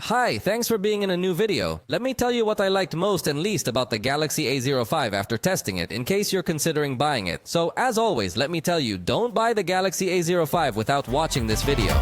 Hi, thanks for being in a new video. Let me tell you what I liked most and least about the Galaxy A05 after testing it, in case you're considering buying it. So, as always, let me tell you, don't buy the Galaxy A05 without watching this video.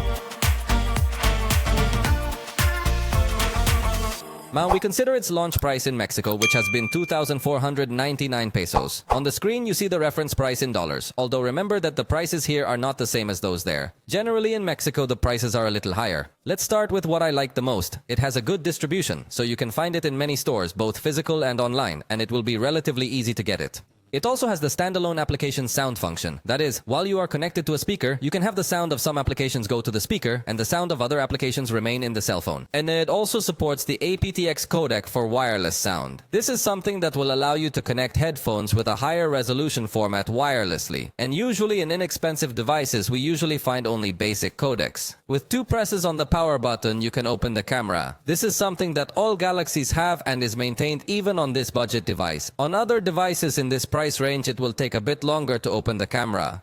Now, we consider its launch price in Mexico, which has been 2,499 pesos. On the screen, you see the reference price in dollars, although remember that the prices here are not the same as those there. Generally, in Mexico, the prices are a little higher. Let's start with what I like the most. It has a good distribution, so you can find it in many stores, both physical and online, and it will be relatively easy to get it. It also has the standalone application sound function. That is, while you are connected to a speaker, you can have the sound of some applications go to the speaker and the sound of other applications remain in the cell phone. And it also supports the aptX codec for wireless sound. This is something that will allow you to connect headphones with a higher resolution format wirelessly. And usually in inexpensive devices, we usually find only basic codecs. With 2 presses on the power button, you can open the camera. This is something that all Galaxies have and is maintained even on this budget device. On other devices in this price range, it will take a bit longer to open the camera.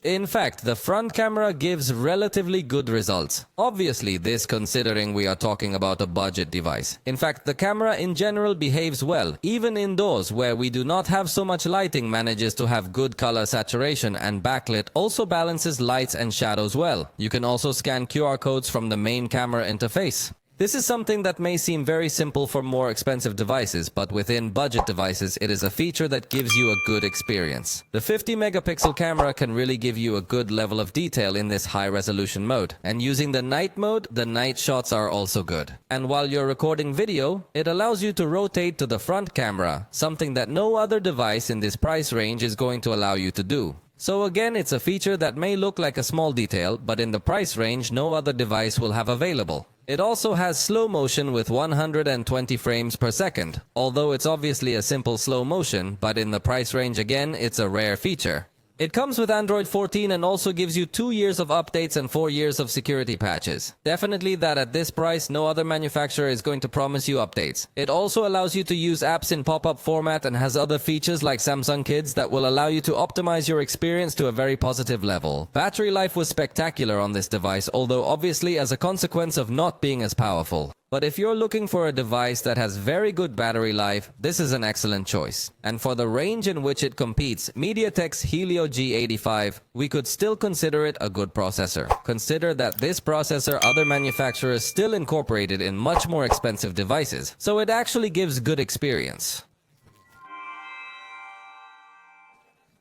In fact, the front camera gives relatively good results. Obviously, this considering we are talking about a budget device. In fact, the camera in general behaves well. Even indoors, where we do not have so much lighting, manages to have good color saturation, and backlit also balances lights and shadows well. You can also scan QR codes from the main camera interface. This is something that may seem very simple for more expensive devices, but within budget devices, it is a feature that gives you a good experience. The 50-megapixel camera can really give you a good level of detail in this high-resolution mode. And using the night mode, the night shots are also good. And while you're recording video, it allows you to rotate to the front camera, something that no other device in this price range is going to allow you to do. So again, it's a feature that may look like a small detail, but in the price range, no other device will have available. It also has slow motion with 120 frames per second, although it's obviously a simple slow motion, but in the price range again, it's a rare feature. It comes with Android 14 and also gives you 2 years of updates and 4 years of security patches. Definitely that at this price, no other manufacturer is going to promise you updates. It also allows you to use apps in pop-up format and has other features like Samsung Kids that will allow you to optimize your experience to a very positive level. Battery life was spectacular on this device, although obviously as a consequence of not being as powerful. But if you're looking for a device that has very good battery life, this is an excellent choice. And for the range in which it competes, MediaTek's Helio G85, we could still consider it a good processor. Consider that this processor other manufacturers still incorporated in much more expensive devices, so it actually gives good experience.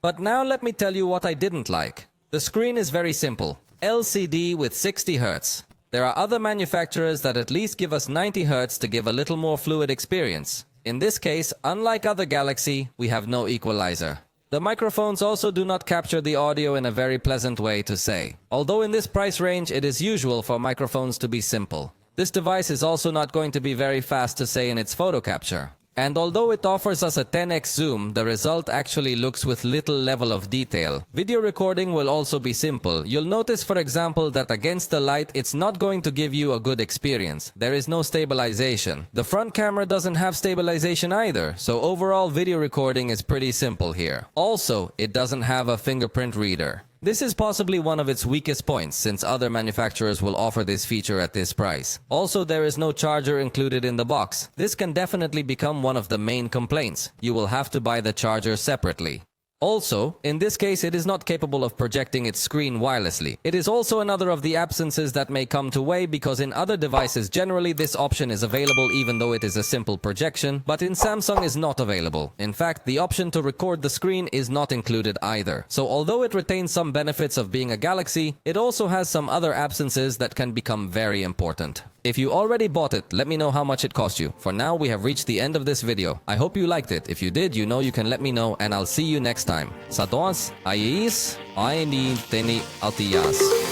But now let me tell you what I didn't like. The screen is very simple. LCD with 60 Hz. There are other manufacturers that at least give us 90 Hz to give a little more fluid experience. In this case, unlike other Galaxy, we have no equalizer. The microphones also do not capture the audio in a very pleasant way to say. Although in this price range, it is usual for microphones to be simple. This device is also not going to be very fast to say in its photo capture. And although it offers us a 10x zoom, the result actually looks with little level of detail. Video recording will also be simple. You'll notice, for example, that against the light, it's not going to give you a good experience. There is no stabilization. The front camera doesn't have stabilization either, so overall video recording is pretty simple here. Also, it doesn't have a fingerprint reader. This is possibly one of its weakest points, since other manufacturers will offer this feature at this price. Also, there is no charger included in the box. This can definitely become one of the main complaints. You will have to buy the charger separately. Also, in this case, it is not capable of projecting its screen wirelessly. It is also another of the absences that may come to weigh, because in other devices generally this option is available even though it is a simple projection, but in Samsung is not available. In fact, the option to record the screen is not included either. So although it retains some benefits of being a Galaxy, it also has some other absences that can become very important. If you already bought it, let me know how much it cost you. For now, we have reached the end of this video. I hope you liked it. If you did, you know you can let me know, and I'll see you next time. Sa toas, ayis, aini teni altias.